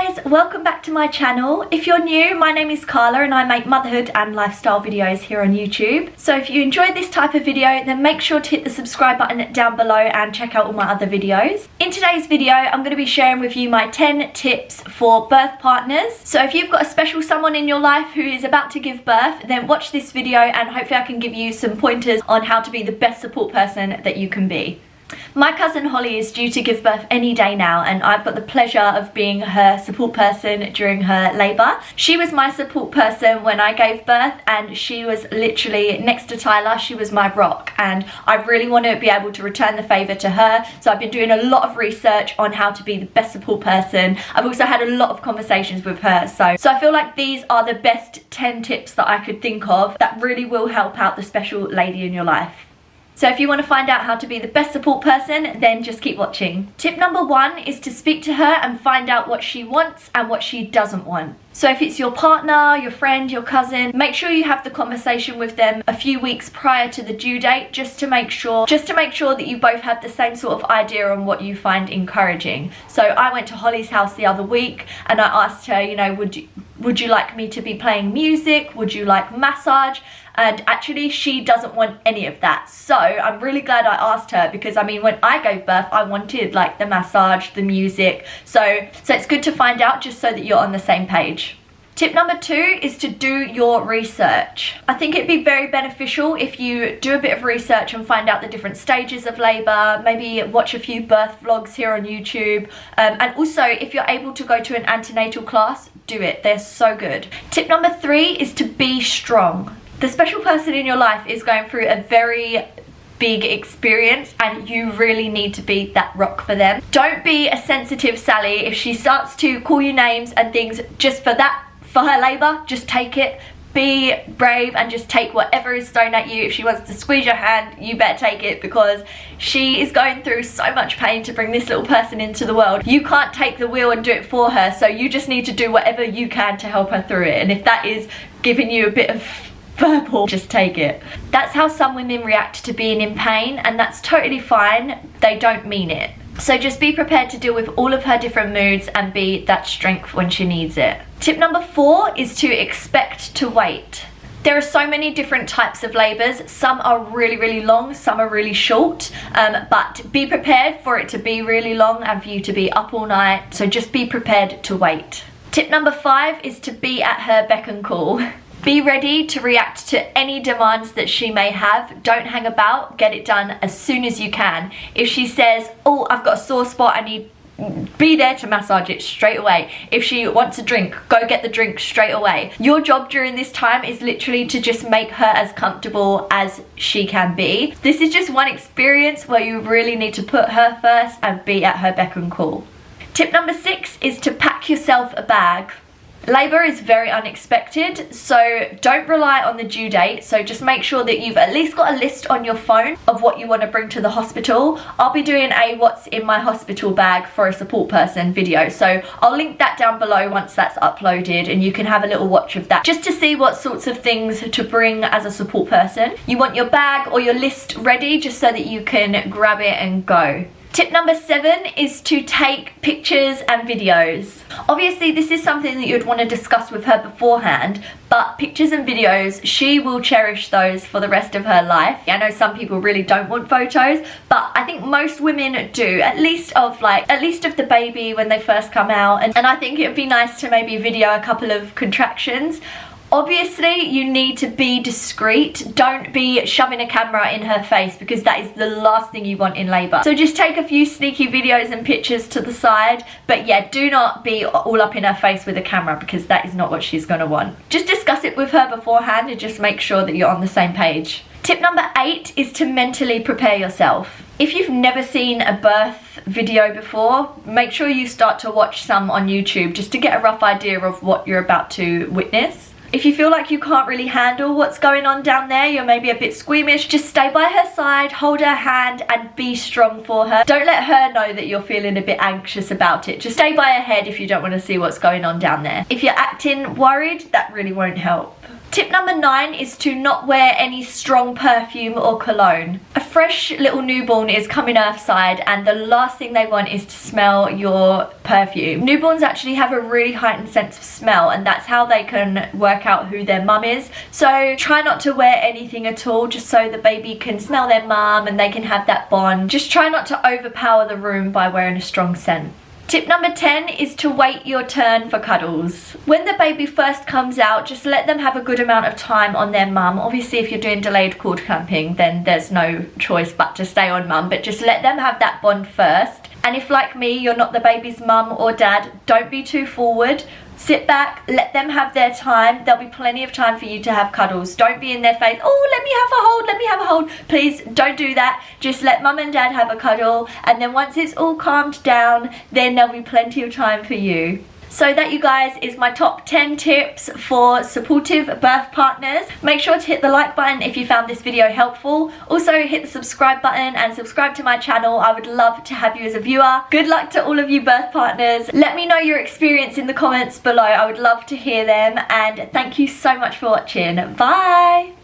guys, welcome back to my channel. If you're new, my name is Carla and I make motherhood and lifestyle videos here on YouTube. So if you enjoyed this type of video, then make sure to hit the subscribe button down below and check out all my other videos. In today's video, I'm going to be sharing with you my 10 tips for birth partners. So if you've got a special someone in your life who is about to give birth, then watch this video and hopefully I can give you some pointers on how to be the best support person that you can be. My cousin Holly is due to give birth any day now, and I've got the pleasure of being her support person during her labour. She was my support person when I gave birth, and she was literally next to Tyler. She was my rock, and I really want to be able to return the favour to her. So I've been doing a lot of research on how to be the best support person. I've also had a lot of conversations with her. So I feel like these are the best 10 tips that I could think of that really will help out the special lady in your life. So if you want to find out how to be the best support person, then just keep watching. Tip number 1 is to speak to her and find out what she wants and what she doesn't want. So if it's your partner, your friend, your cousin, make sure you have the conversation with them a few weeks prior to the due date, just to make sure that you both have the same sort of idea on what you find encouraging. So I went to Holly's house the other week and I asked her, you know, would you like me to be playing music? Would you like massage? And actually she doesn't want any of that. So I'm really glad I asked her, because I mean, when I gave birth, I wanted like the massage, the music. So it's good to find out just so that you're on the same page. Tip number 2 is to do your research. I think it'd be very beneficial if you do a bit of research and find out the different stages of labour, maybe watch a few birth vlogs here on YouTube, and also if you're able to go to an antenatal class, do it. They're so good. Tip number 3 is to be strong. The special person in your life is going through a very big experience and you really need to be that rock for them. Don't be a sensitive Sally. If she starts to call you names and things just for her labour, just take it. Be brave and just take whatever is thrown at you. If she wants to squeeze your hand, you better take it, because she is going through so much pain to bring this little person into the world. You can't take the wheel and do it for her, so you just need to do whatever you can to help her through it. And if that is giving you a bit of verbal, just take it. That's how some women react to being in pain, and that's totally fine. They don't mean it. So just be prepared to deal with all of her different moods and be that strength when she needs it. Tip number 4 is to expect to wait. There are so many different types of labours. Some are really, really long, some are really short, but be prepared for it to be really long and for you to be up all night. So just be prepared to wait. Tip number 5 is to be at her beck and call. Be ready to react to any demands that she may have. Don't hang about, get it done as soon as you can. If she says, oh, I've got a sore spot, be there to massage it straight away. If she wants a drink, go get the drink straight away. Your job during this time is literally to just make her as comfortable as she can be. This is just one experience where you really need to put her first and be at her beck and call. Tip number 6 is to pack yourself a bag. Labour is very unexpected, so don't rely on the due date. So just make sure that you've at least got a list on your phone of what you want to bring to the hospital. I'll be doing a what's in my hospital bag for a support person video, so I'll link that down below once that's uploaded, and you can have a little watch of that just to see what sorts of things to bring as a support person. You want your bag or your list ready just so that you can grab it and go. Tip number 7 is to take pictures and videos. Obviously this is something that you'd want to discuss with her beforehand, but pictures and videos, she will cherish those for the rest of her life. I know some people really don't want photos, but I think most women do, at least of the baby when they first come out, and I think it would be nice to maybe video a couple of contractions. Obviously, you need to be discreet. Don't be shoving a camera in her face, because that is the last thing you want in labour. So just take a few sneaky videos and pictures to the side. But yeah, do not be all up in her face with a camera, because that is not what she's going to want. Just discuss it with her beforehand and just make sure that you're on the same page. Tip number 8 is to mentally prepare yourself. If you've never seen a birth video before, make sure you start to watch some on YouTube just to get a rough idea of what you're about to witness. If you feel like you can't really handle what's going on down there, you're maybe a bit squeamish, just stay by her side, hold her hand and be strong for her. Don't let her know that you're feeling a bit anxious about it. Just stay by her head if you don't want to see what's going on down there. If you're acting worried, that really won't help. Tip number 9 is to not wear any strong perfume or cologne. A fresh little newborn is coming earthside and the last thing they want is to smell your perfume. Newborns actually have a really heightened sense of smell, and that's how they can work out who their mum is. So try not to wear anything at all, just so the baby can smell their mum and they can have that bond. Just try not to overpower the room by wearing a strong scent. Tip number 10 is to wait your turn for cuddles. When the baby first comes out, just let them have a good amount of time on their mum. Obviously, if you're doing delayed cord clamping, then there's no choice but to stay on mum, but just let them have that bond first. And if, like me, you're not the baby's mum or dad, don't be too forward. Sit back, let them have their time. There'll be plenty of time for you to have cuddles. Don't be in their face, oh, let me have a hold, let me have a hold. Please don't do that. Just let mum and dad have a cuddle, and then once it's all calmed down, then there'll be plenty of time for you. So that, you guys, is my top 10 tips for supportive birth partners. Make sure to hit the like button if you found this video helpful. Also hit the subscribe button and subscribe to my channel. I would love to have you as a viewer. Good luck to all of you birth partners. Let me know your experience in the comments below. I would love to hear them, and thank you so much for watching. Bye!